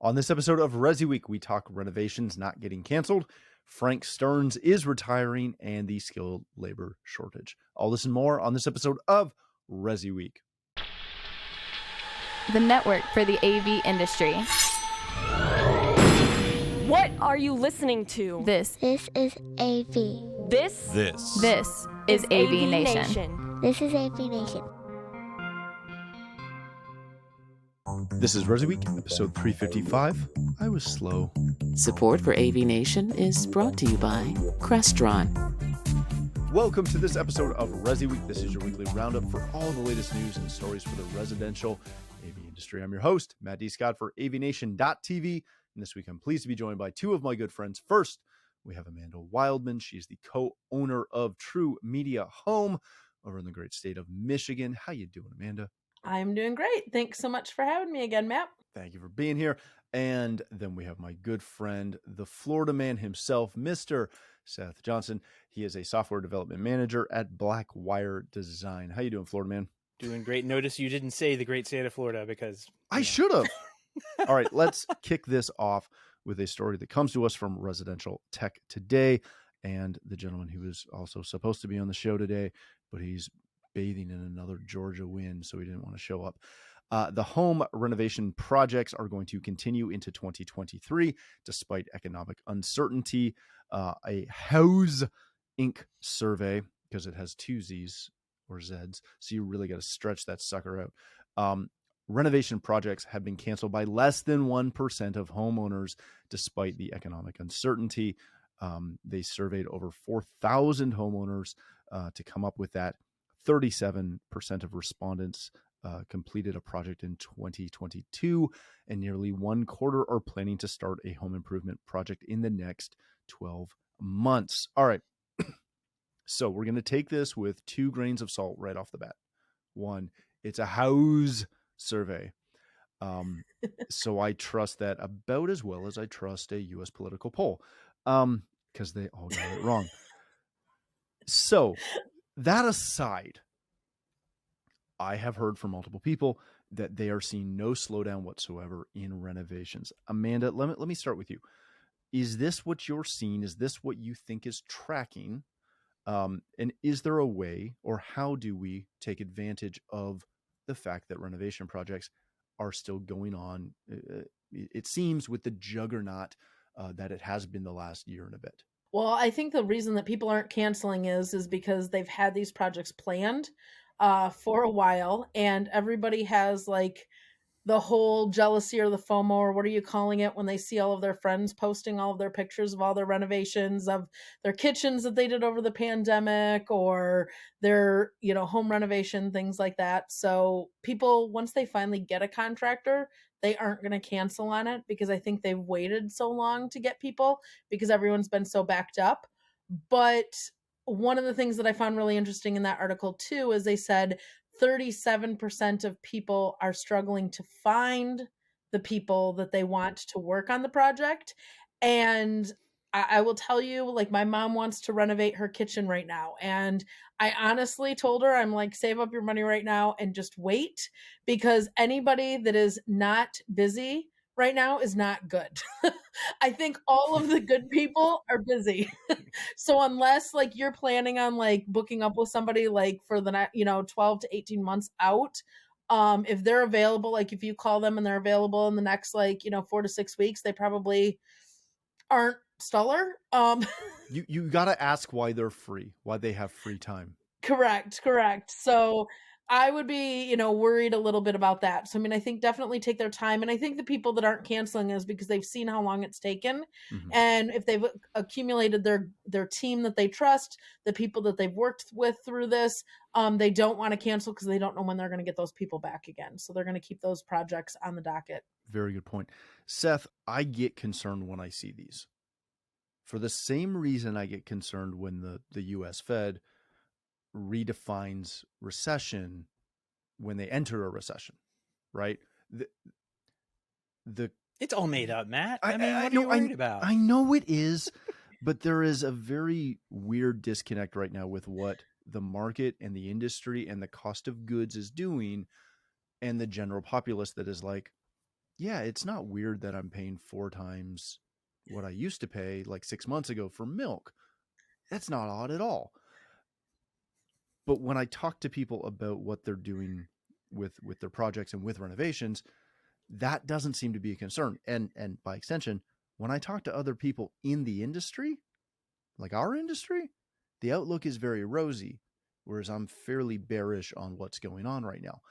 On this episode of ResiWeek, we talk renovations not getting canceled, Frank Stearns is retiring, and the skilled labor shortage. All this and more on this episode of ResiWeek. The network for the AV industry. What are you listening to? This is AV. This is AVNation. This is AVNation. This is ResiWeek, episode 355. I was slow. Support for AVNation is brought to you by Crestron. Welcome to this episode of ResiWeek. This is your weekly roundup for all the latest news and stories for the residential AV industry. I'm your host, Matt D. Scott for AVNation.tv. And this week I'm pleased to be joined by two of my good friends. First, we have Amanda Wildman. She's the co-owner of TruMedia Home over in the great state of Michigan. How you doing, Amanda? I'm doing great. Thanks so much for having me again, Matt. Thank you for being here. And then we have my good friend, the Florida man himself, Mr. Seth Johnson. He is a software development manager at BlackWire Design. How you doing, Florida man? Doing great. Notice you didn't say the great state of Florida because I should have. All right, let's kick this off with a story that comes to us from Residential Tech Today. And the gentleman who was also supposed to be on the show today, but he's bathing in another Georgia wind, so he didn't want to show up. The home renovation projects are going to continue into 2023 despite economic uncertainty. A House Inc. survey, because it has two Z's or Z's, so you really got to stretch that sucker out. Renovation projects have been canceled by less than 1% of homeowners despite the economic uncertainty. They surveyed over 4,000 homeowners to come up with that. 37% of respondents completed a project in 2022, and nearly one quarter are planning to start a home improvement project in the next 12 months. All right. So we're going to take this with 2 grains of salt right off the bat. One, it's a house survey. So I trust that about as well as I trust a U.S. political poll, because they all got it wrong. So that aside, I have heard from multiple people that they are seeing no slowdown whatsoever in renovations. Amanda, let me start with you. Is this what you're seeing? Is this what you think is tracking? And is there a way, or how do we take advantage of the fact that renovation projects are still going on? It seems with the juggernaut that it has been the last year and a bit. Well, I think the reason that people aren't canceling is because they've had these projects planned for a while, and everybody has like the whole jealousy or the FOMO, or what are you calling it, when they see all of their friends posting all of their pictures of all their renovations of their kitchens that they did over the pandemic, or their, home renovation, things like that. So people, once they finally get a contractor, they aren't going to cancel on it, because I think they've waited so long to get people because everyone's been so backed up. But one of the things that I found really interesting in that article too is they said 37% of people are struggling to find the people that they want to work on the project. And I will tell you, like, my mom wants to renovate her kitchen right now. And I honestly told her, I'm like, save up your money right now and just wait, because anybody that is not busy right now is not good. I think all of the good people are busy. So unless like you're planning on like booking up with somebody like for the next, 12 to 18 months out, if they're available, like if you call them and they're available in the next 4 to 6 weeks, they probably aren't stellar. You got to ask why they're free, why they have free time. Correct. So I would be, worried a little bit about that. So, I think definitely take their time. And I think the people that aren't canceling is because they've seen how long it's taken. Mm-hmm. And if they've accumulated their team that they trust, the people that they've worked with through this, they don't want to cancel because they don't know when they're going to get those people back again. So they're going to keep those projects on the docket. Very good point. Seth, I get concerned when I see these. For the same reason I get concerned when the U.S. Fed redefines recession when they enter a recession, right? It's all made up, Matt. What are you worried about? I know it is, but there is a very weird disconnect right now with what the market and the industry and the cost of goods is doing, and the general populace that is like, yeah, it's not weird that I'm paying 4 times what I used to pay like 6 months ago for milk. That's not odd at all. But when I talk to people about what they're doing with their projects and with renovations, that doesn't seem to be a concern. And by extension, when I talk to other people in the industry, like our industry, the outlook is very rosy, whereas I'm fairly bearish on what's going on right now.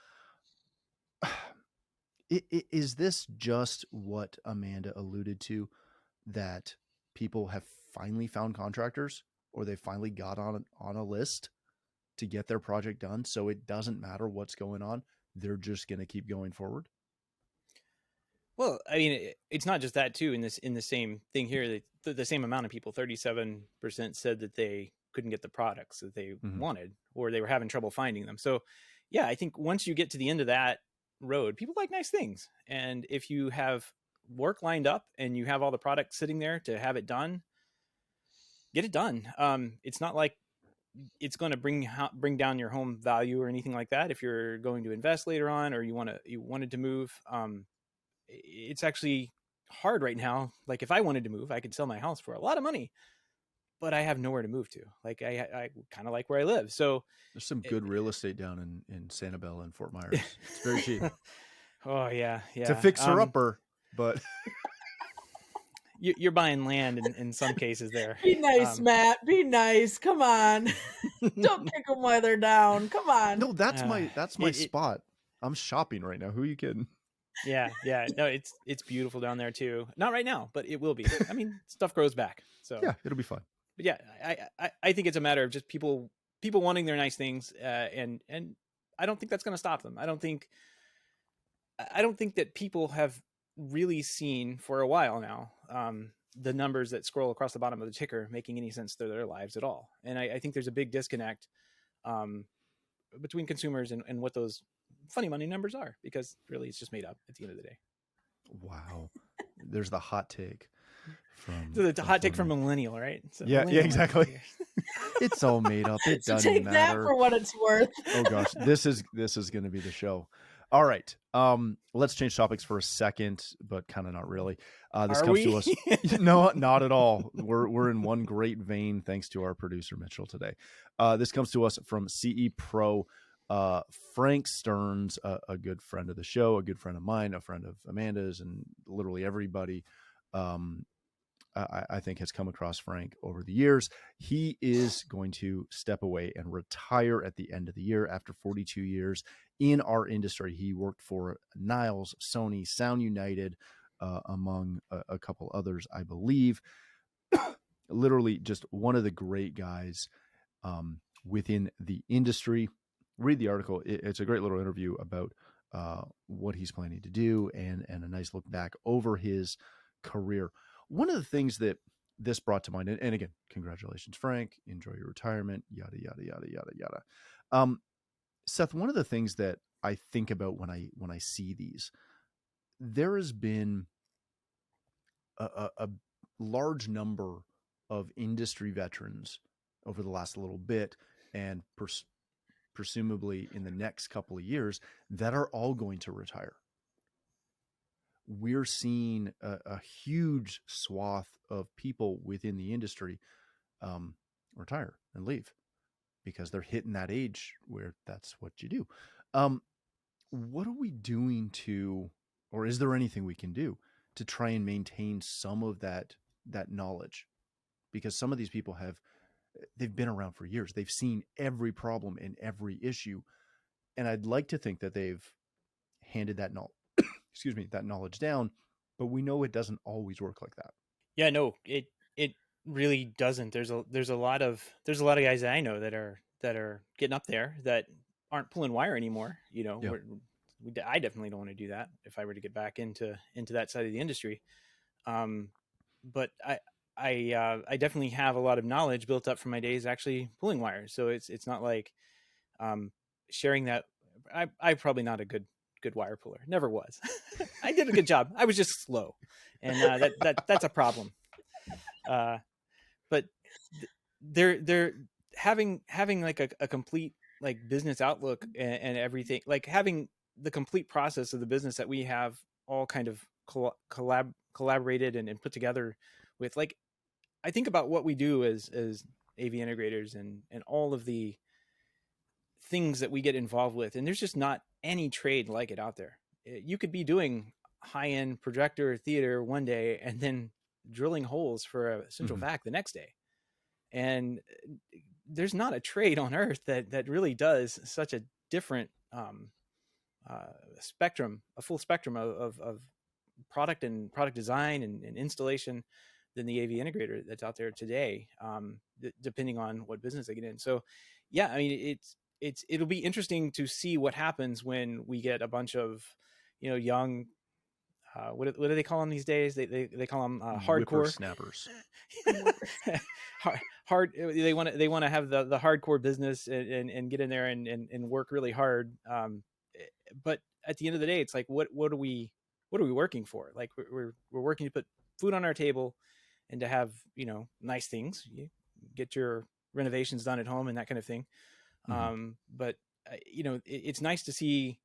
Is this just what Amanda alluded to, that people have finally found contractors, or they finally got on a list to get their project done, so it doesn't matter what's going on, they're just going to keep going forward? Well, I mean, it's not just that too. In the same thing here, the same amount of people, 37% said that they couldn't get the products that they wanted, or they were having trouble finding them. So, yeah, I think once you get to the end of that road, people like nice things, and if you have work lined up and you have all the products sitting there to have it done, get it done. It's not like it's going to bring down your home value or anything like that. If you're going to invest later on, or you wanted to move, it's actually hard right now. Like if I wanted to move, I could sell my house for a lot of money, but I have nowhere to move to. Like I kind of like where I live. So there's some good real estate down in Sanibel and Fort Myers. It's very cheap. Oh yeah. To fix her upper, but you're buying land in some cases there. Be nice, Matt. Be nice. Come on. Don't kick them while they're down. Come on. No, that's my spot. I'm shopping right now. Who are you kidding? Yeah. No, it's beautiful down there too. Not right now, but it will be. I mean, stuff grows back. So yeah, it'll be fun. But yeah, I think it's a matter of just people wanting their nice things, and I don't think that's going to stop them. I don't think that people have really seen for a while now the numbers that scroll across the bottom of the ticker making any sense to their lives at all. And I think there's a big disconnect between consumers and what those funny money numbers are, because really it's just made up at the end of the day. Wow. There's the hot take. The hot take from millennial, right? So yeah, exactly. It's all made up. It doesn't take matter. That for what it's worth. Oh gosh, this is going to be the show. All right, let's change topics for a second, but kind of not really. This comes to us. No, not at all. We're in one great vein, thanks to our producer Mitchell today. This comes to us from CE Pro. Frank Stearns, a good friend of the show, a good friend of mine, a friend of Amanda's, and literally everybody. I think has come across Frank over the years. He is going to step away and retire at the end of the year after 42 years in our industry. He worked for Niles, Sony, Sound United, among a couple others, I believe. Literally just one of the great guys within the industry. Read the article. It's a great little interview about what he's planning to do and a nice look back over his career. One of the things that this brought to mind, and again, congratulations, Frank, enjoy your retirement, yada, yada, yada, yada, yada. Seth, one of the things that I think about when I see these, there has been a large number of industry veterans over the last little bit, and presumably in the next couple of years, that are all going to retire. We're seeing a huge swath of people within the industry retire and leave because they're hitting that age where that's what you do. What are we doing or is there anything we can do to try and maintain some of that knowledge? Because some of these people they've been around for years. They've seen every problem and every issue. And I'd like to think that they've handed that knowledge down, but we know it doesn't always work like that. Yeah, no, it really doesn't. There's a lot of guys that I know that are getting up there that aren't pulling wire anymore. You know, yeah. I definitely don't want to do that if I were to get back into that side of the industry. But I definitely have a lot of knowledge built up from my days actually pulling wires. So it's not like sharing that. I'm probably not a good wire puller. Never was. I did a good job. I was just slow, and that's a problem. But they're having like a complete like business outlook and everything, like having the complete process of the business that we have all kind of collaborated and put together with, like, I think about what we do as AV integrators and all of the things that we get involved with, and there's just not any trade like it out there. You could be doing high-end projector theater one day and then drilling holes for a central vac the next day, and there's not a trade on earth that really does such a different spectrum, a full spectrum of product and product design and installation than the AV integrator that's out there today, depending on what business they get in. So yeah, I mean, it'll be interesting to see what happens when we get a bunch of, young, what do they call them these days? They call them hardcore snappers. hard. They want to have the hardcore business and get in there and work really hard. But at the end of the day, it's like, what are we working for? Like, we're working to put food on our table and to have, nice things. You get your renovations done at home and that kind of thing. But it's nice to see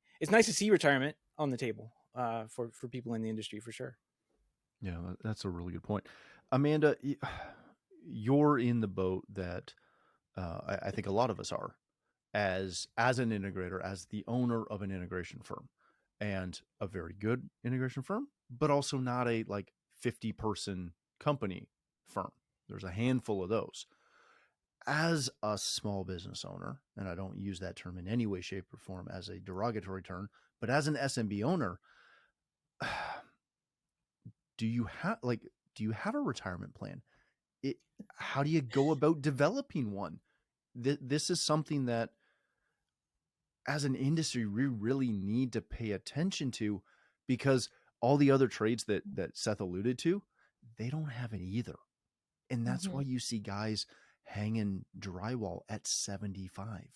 retirement on the table for people in the industry, for sure. Yeah, that's a really good point. Amanda, you're in the boat that I think a lot of us are as an integrator, as the owner of an integration firm, and a very good integration firm, but also not a 50-person company firm. There's a handful of those. As a small business owner, and I don't use that term in any way, shape, or form as a derogatory term, but as an SMB owner, do you have a retirement plan? How do you go about developing one? This is something that, as an industry, we really need to pay attention to, because all the other trades that Seth alluded to, they don't have it either. And that's why you see guys hanging drywall at 75.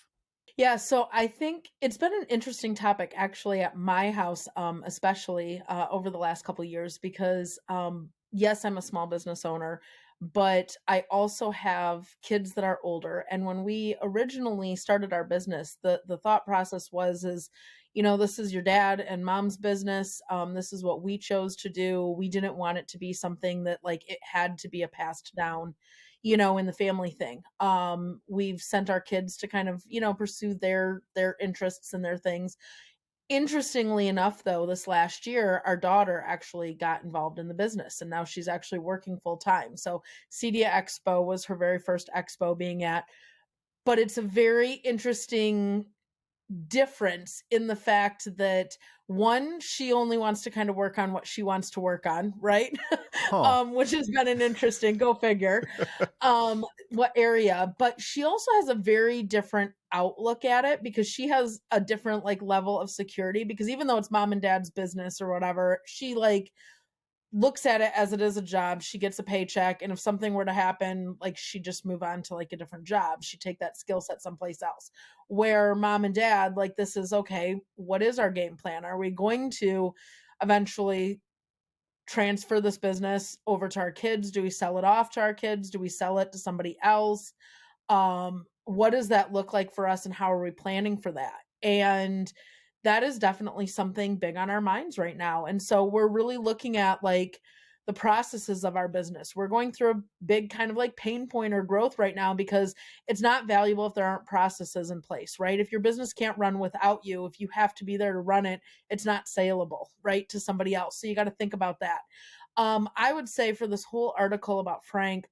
Yeah, so I think it's been an interesting topic actually at my house, especially over the last couple of years, because yes, I'm a small business owner, but I also have kids that are older. And when we originally started our business, the thought process was, this is your dad and mom's business. This is what we chose to do. We didn't want it to be something that it had to be a passed down, in the family thing. We've sent our kids to kind of, pursue their interests and their things. Interestingly enough, though, this last year, our daughter actually got involved in the business, and now she's actually working full time. So CEDIA Expo was her very first expo being at, but it's a very interesting difference in the fact that, one, she only wants to kind of work on what she wants to work on, right? Which has been an interesting, go figure, what area. But she also has a very different outlook at it, because she has a different level of security, because even though it's mom and dad's business or whatever, she looks at it as it is a job. She gets a paycheck, and if something were to happen, she just move on to a different job. She take that skill set someplace else. Where mom and dad, this is, okay, what is our game plan? Are we going to eventually transfer this business over to our kids? Do we sell it off to our kids? Do we sell it to somebody else? What does that look like for us, and how are we planning for that? And that is definitely something big on our minds right now. And so we're really looking at the processes of our business. We're going through a big kind of pain point or growth right now, because it's not valuable if there aren't processes in place, right? If your business can't run without you, if you have to be there to run it, it's not saleable, right, to somebody else. So you got to think about that. I would say for this whole article about Frank,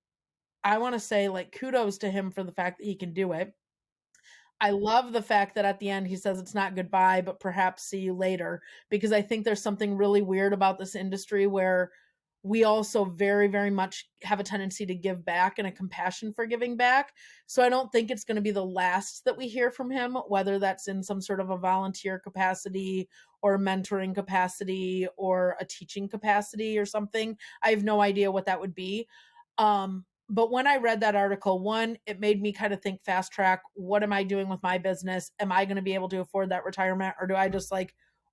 I want to say kudos to him for the fact that he can do it. I love the fact that at the end he says it's not goodbye, but perhaps see you later, because I think there's something really weird about this industry where we also very, very much have a tendency to give back and a compassion for giving back. So I don't think it's going to be the last that we hear from him, whether that's in some sort of a volunteer capacity or a mentoring capacity or a teaching capacity or something. I have no idea what that would be. But when I read that article, one, it made me kind of think fast track. What am I doing with my business? Am I going to be able to afford that retirement? Or do I just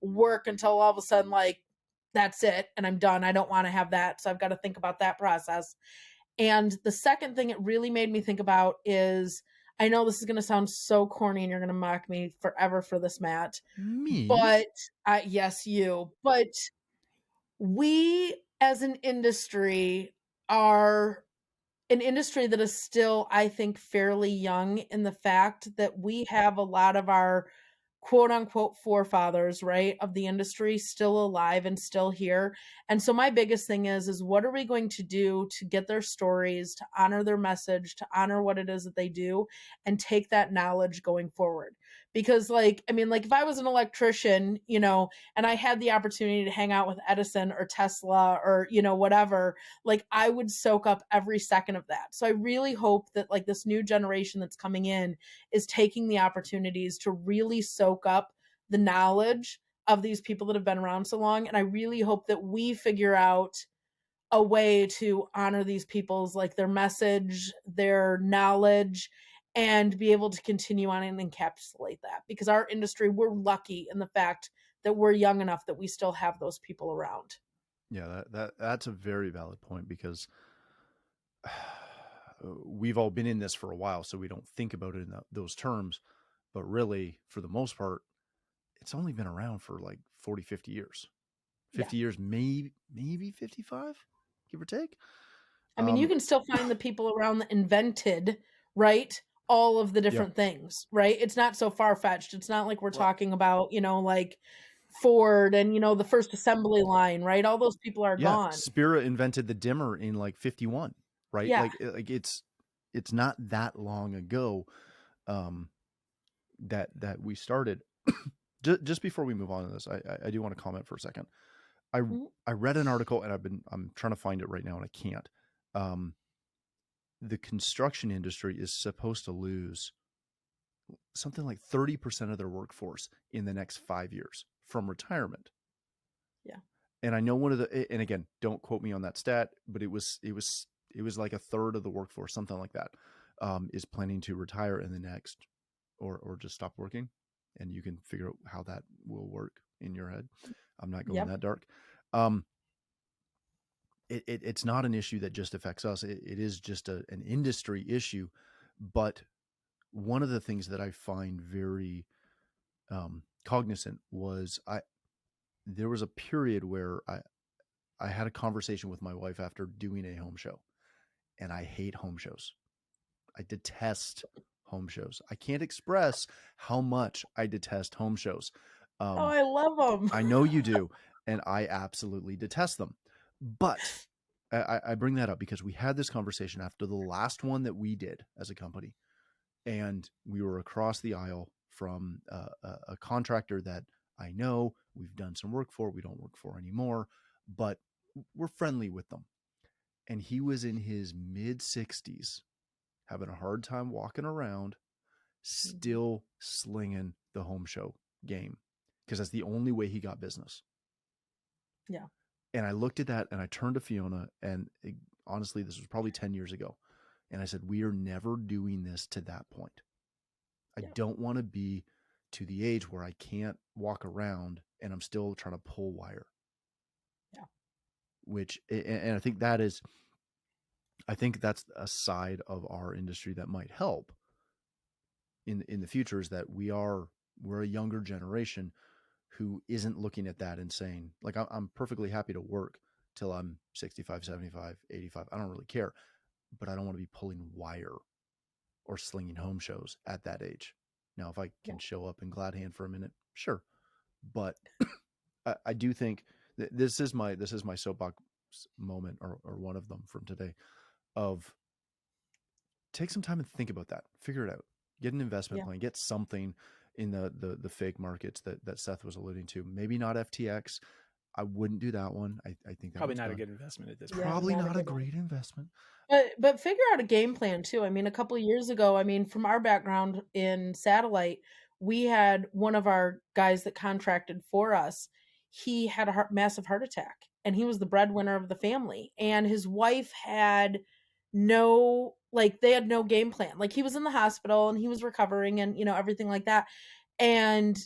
work until all of a sudden, that's it and I'm done? I don't want to have that. So I've got to think about that process. And the second thing it really made me think about is, I know this is going to sound so corny and you're going to mock me forever for this, Matt. Me? But yes, you. But we as an industry are an industry that is still, I think, fairly young in the fact that we have a lot of our quote unquote forefathers, right, of the industry still alive and still here. And so my biggest thing is what are we going to do to get their stories, to honor their message, to honor what it is that they do, and take that knowledge going forward? Because like, I mean, like if I was an electrician, you know, and I had the opportunity to hang out with Edison or Tesla or, you know, whatever, like I would soak up every second of that. So I really hope that like this new generation that's coming in is taking the opportunities to really soak up the knowledge of these people that have been around so long. And I really hope that we figure out a way to honor these people's like their message, their knowledge, and be able to continue on and encapsulate that. Because our industry, we're lucky in the fact that we're young enough that we still have those people around. Yeah, that's a very valid point, because we've all been in this for a while, so we don't think about it in those terms. But really, for the most part, it's only been around for like 40, 50 years. 50 years, maybe 55, give or take. I mean, you can still find the people around that invented, right, all of the different things, right? It's not so far-fetched. It's not like we're talking about, you know, like Ford and, you know, the first assembly line, right? All those people are gone. Spira invented the dimmer in like 51, right? Yeah. Like it's not that long ago that we started. Just before we move on to this, I do want to comment for a second. I read an article, and I'm trying to find it right now and I can't. The construction industry is supposed to lose something like 30% of their workforce in the next 5 years from retirement. Yeah. And I know and again, don't quote me on that stat, but it was like a third of the workforce, something like that, is planning to retire in the next, or just stop working. And you can figure out how that will work in your head. I'm not going that dark. It's not an issue that just affects us. It is just an industry issue. But one of the things that I find very cognizant was there was a period where I had a conversation with my wife after doing a home show, and I hate home shows. I detest home shows. I can't express how much I detest home shows. I love them. I know you do, and I absolutely detest them. But I bring that up because we had this conversation after the last one that we did as a company, and we were across the aisle from a contractor that I know we've done some work for. We don't work for anymore, but we're friendly with them. And he was in his mid-60s, having a hard time walking around, still slinging the home show game, because that's the only way he got business. Yeah. And I looked at that and I turned to Fiona, and honestly, this was probably 10 years ago. And I said, we are never doing this to that point. I don't want to be to the age where I can't walk around and I'm still trying to pull wire. Yeah. And I think that's a side of our industry that might help in the future, is that we're a younger generation who isn't looking at that and saying, like, I'm perfectly happy to work till I'm 65, 75, 85. I don't really care, but I don't want to be pulling wire or slinging home shows at that age. Now, if I can show up in glad hand for a minute, sure. But I do think that this is my soapbox moment, or one of them from today, of take some time and think about that, figure it out, get an investment plan, get something in the fake markets that Seth was alluding to. Maybe not FTX. I wouldn't do that one. I think that probably not a good investment at this point. Probably not a great investment. But figure out a game plan too. I mean, a couple of years ago, I mean, from our background in satellite, we had one of our guys that contracted for us. He had a massive heart attack, and he was the breadwinner of the family. And his wife had they had no game plan. Like, he was in the hospital and he was recovering and, you know, everything like that. And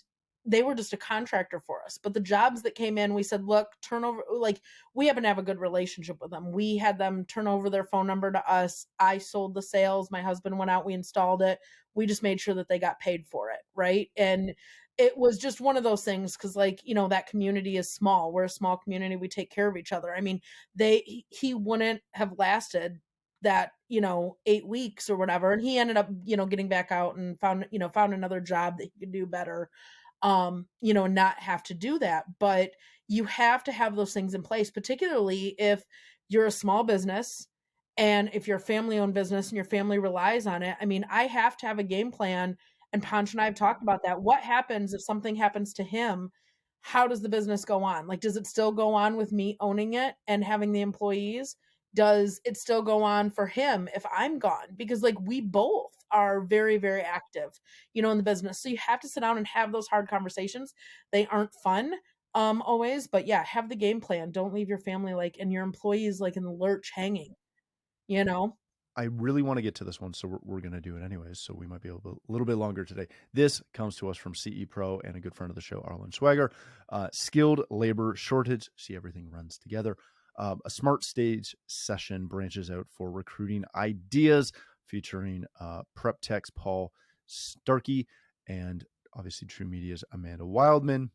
they were just a contractor for us. But the jobs that came in, we said, look, turn over, like, we happen to have a good relationship with them. We had them turn over their phone number to us. I sold the sales. My husband went out, we installed it. We just made sure that they got paid for it. Right. And it was just one of those things. Cause like, that community is small. We're a small community. We take care of each other. I mean, he wouldn't have lasted that, 8 weeks or whatever. And he ended up, getting back out and found another job that he could do better, not have to do that. But you have to have those things in place, particularly if you're a small business and if you're a family owned business and your family relies on it. I mean, I have to have a game plan, and Ponch and I have talked about that. What happens if something happens to him? How does the business go on? Like, does it still go on with me owning it and having the employees? Does it still go on for him if I'm gone? Because like we both are very, very active, in the business. So you have to sit down and have those hard conversations. They aren't fun always, but yeah, have the game plan. Don't leave your family and your employees in the lurch hanging, I really want to get to this one, so we're going to do it anyways. So we might be a little bit longer today. This comes to us from CE Pro and a good friend of the show, Arlen Swagger. Skilled labor shortage. See, everything runs together. A smart stage session branches out for recruiting ideas, featuring prep techs Paul Starkey and obviously TruMedia's Amanda Wildman.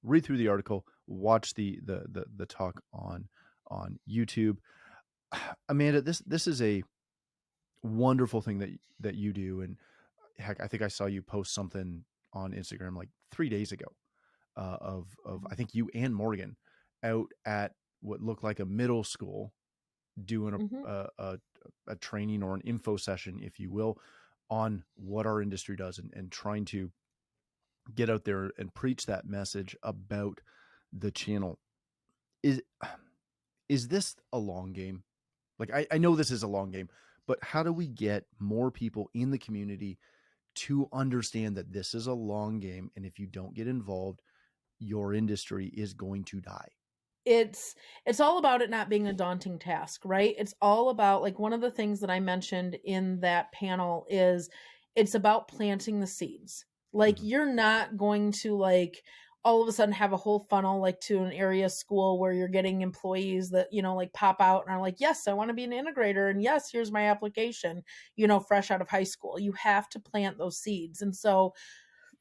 Read through the article, watch the talk on YouTube. Amanda, this is a wonderful thing that you do, and heck, I think I saw you post something on Instagram like 3 days ago of I think you and Morgan out at what looked like a middle school doing a training or an info session, if you will, on what our industry does, and trying to get out there and preach that message about the channel. Is this a long game? Like, I know this is a long game, but how do we get more people in the community to understand that this is a long game, and if you don't get involved, your industry is going to die? It's all about it not being a daunting task, right? It's all about, one of the things that I mentioned in that panel is it's about planting the seeds. You're not going to all of a sudden have a whole funnel to an area school where you're getting employees that pop out and are like, yes, I want to be an integrator, and yes, here's my application, fresh out of high school. You have to plant those seeds. And so,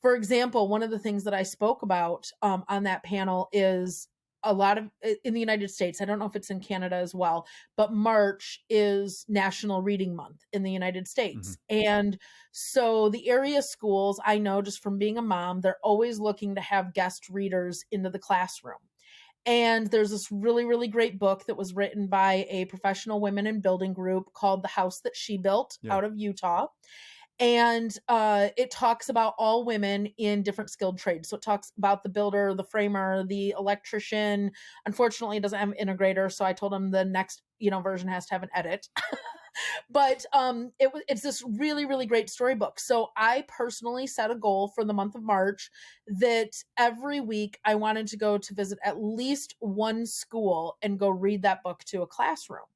for example, one of the things that I spoke about on that panel is a lot of in the United States, I don't know if it's in Canada as well, but March is National Reading Month in the United States. And so the area schools, I know just from being a mom, they're always looking to have guest readers into the classroom. And there's this really, really great book that was written by a professional women in building group called The House That She Built out of Utah. And it talks about all women in different skilled trades. So it talks about the builder, the framer, the electrician. Unfortunately, it doesn't have an integrator. So I told him the next, version has to have an edit. But it's this really, really great storybook. So I personally set a goal for the month of March that every week I wanted to go to visit at least one school and go read that book to a classroom.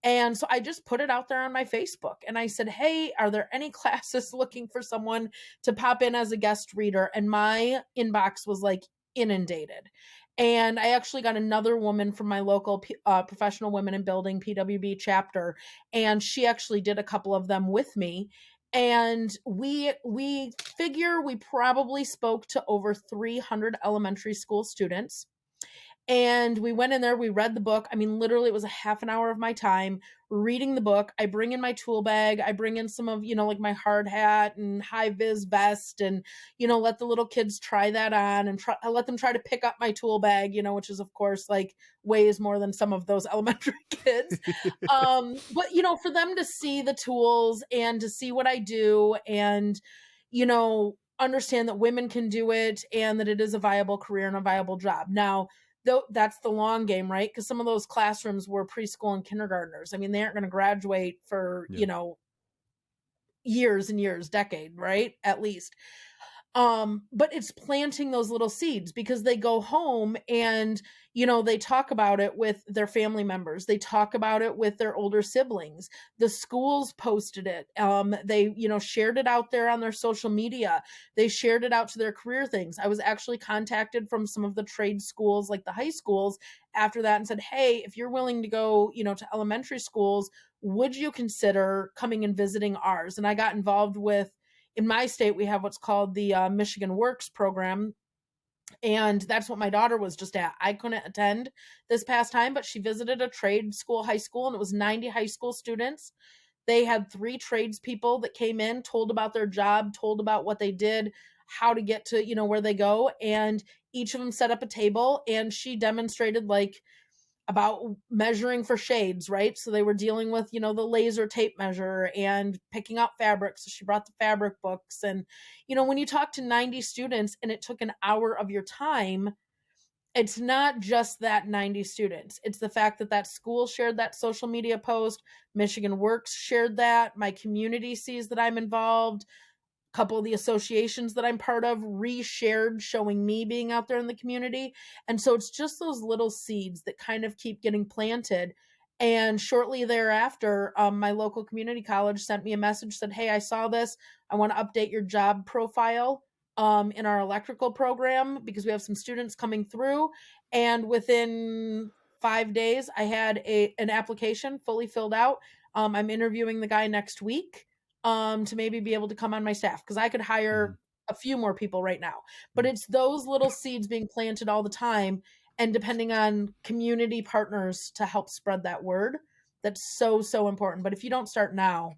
And so I just put it out there on my Facebook and I said, hey, are there any classes looking for someone to pop in as a guest reader? And my inbox was inundated. And I actually got another woman from my local professional women in building PWB chapter. And she actually did a couple of them with me. And we figure we probably spoke to over 300 elementary school students. And we went in there, we read the book. I mean, literally it was a half an hour of my time reading the book. I bring in my tool bag. I bring in some of, my hard hat and high vis vest and, let the little kids try that on and I let them try to pick up my tool bag, which is of course weighs more than some of those elementary kids. But, for them to see the tools and to see what I do and, understand that women can do it and that it is a viable career and a viable job. Now, though that's the long game, right? Because some of those classrooms were preschool and kindergartners. I mean, they aren't going to graduate for, years and years, decade, right? At least. But it's planting those little seeds because they go home and, they talk about it with their family members. They talk about it with their older siblings. The schools posted it. They, shared it out there on their social media. They shared it out to their career things. I was actually contacted from some of the trade schools, like the high schools after that and said, hey, if you're willing to go, to elementary schools, would you consider coming and visiting ours? And I got involved with in my state, we have what's called the Michigan Works program. And that's what my daughter was just at. I couldn't attend this past time, but she visited a trade school, high school, and it was 90 high school students. They had 3 tradespeople that came in, told about their job, told about what they did, how to get to, where they go. And each of them set up a table, and she demonstrated about measuring for shades, right? So they were dealing with, the laser tape measure and picking out fabrics. So she brought the fabric books. And, when you talk to 90 students and it took an hour of your time, it's not just that 90 students. It's the fact that school shared that social media post. Michigan Works shared that. My community sees that I'm involved. A couple of the associations that I'm part of reshared, showing me being out there in the community. And so it's just those little seeds that kind of keep getting planted. And shortly thereafter, my local community college sent me a message, said, hey, I saw this. I want to update your job profile in our electrical program because we have some students coming through. And within 5 days, I had an application fully filled out. I'm interviewing the guy next week to maybe be able to come on my staff, because I could hire a few more people right now. But it's those little seeds being planted all the time, and depending on community partners to help spread that word, that's so, so important. But if you don't start now,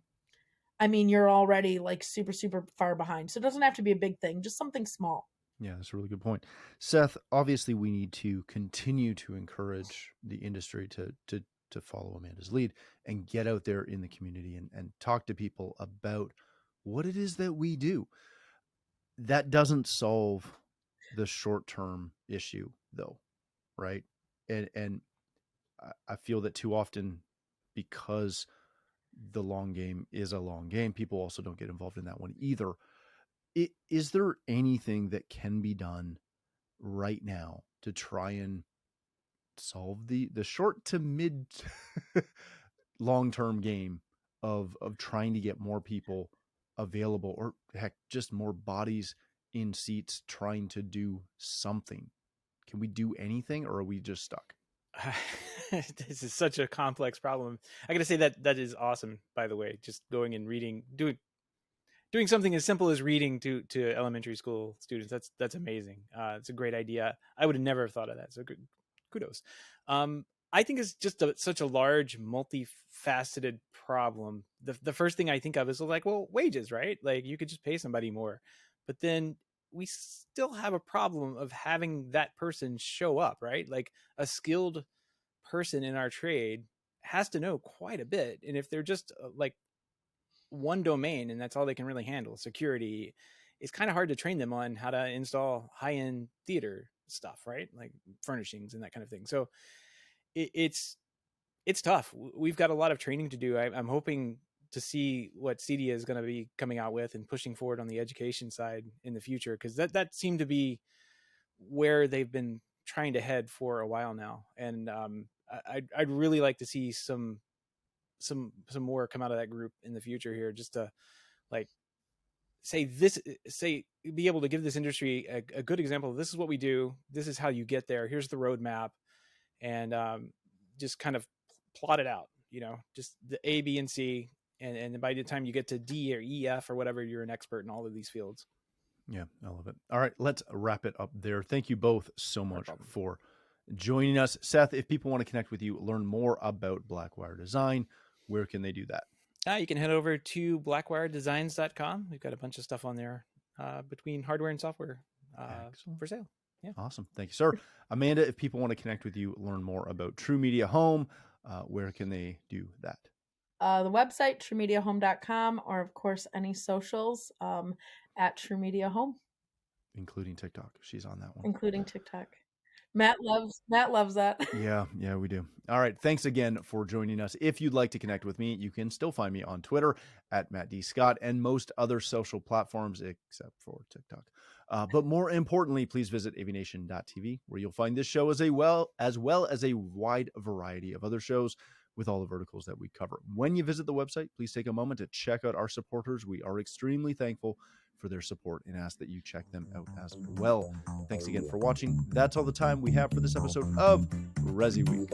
I mean, you're already super, super far behind. So it doesn't have to be a big thing, just something small. Yeah, that's a really good point. Seth, obviously we need to continue to encourage the industry to follow Amanda's lead and get out there in the community and talk to people about what it is that we do. That doesn't solve the short-term issue though, right? And I feel that too often, because the long game is a long game, people also don't get involved in that one either. Is there anything that can be done right now to try and solve the short to mid long-term game of trying to get more people available, or heck, just more bodies in seats trying to do something? Can we do anything, or are we just stuck? This is such a complex problem. I gotta say that is awesome, by the way, just going and reading, doing something as simple as reading to elementary school students. That's amazing. It's a great idea. I would have never thought of that. So good, kudos. I think it's just such a large, multifaceted problem. The first thing I think of is well, wages, right? You could just pay somebody more, but then we still have a problem of having that person show up, right? A skilled person in our trade has to know quite a bit. And if they're just one domain and that's all they can really handle, security, it's kind of hard to train them on how to install high-end theater stuff, right? Like furnishings and that kind of thing. So it's tough. We've got a lot of training to do. I'm hoping to see what CEDIA is going to be coming out with and pushing forward on the education side in the future, because that seemed to be where they've been trying to head for a while now. And I'd really like to see some more come out of that group in the future here, just to be able to give this industry a good example of, this is what we do, this is how you get there, here's the roadmap, and just kind of plot it out, just the A, B, and C. And by the time you get to D or E, F or whatever, you're an expert in all of these fields. Yeah, I love it. All right, let's wrap it up there. Thank you both so much for joining us. Seth, if people want to connect with you, learn more about BlackWire Design, where can they do that? You can head over to blackwiredesigns.com. We've got a bunch of stuff on there between hardware and software for sale. Yeah. Awesome. Thank you, sir. Amanda, if people want to connect with you, learn more about TruMedia Home, where can they do that? The website, TruMediaHome.com, or of course any socials at TruMedia Home, including TikTok. She's on that one. Including TikTok. Matt loves that. Yeah, we do. All right. Thanks again for joining us. If you'd like to connect with me, you can still find me on Twitter at Matt D. Scott and most other social platforms except for TikTok. But more importantly, please visit AVNation.tv, where you'll find this show as well as a wide variety of other shows with all the verticals that we cover. When you visit the website, please take a moment to check out our supporters. We are extremely thankful for their support and ask that you check them out as well. Thanks again for watching. That's all the time we have for this episode of ResiWeek.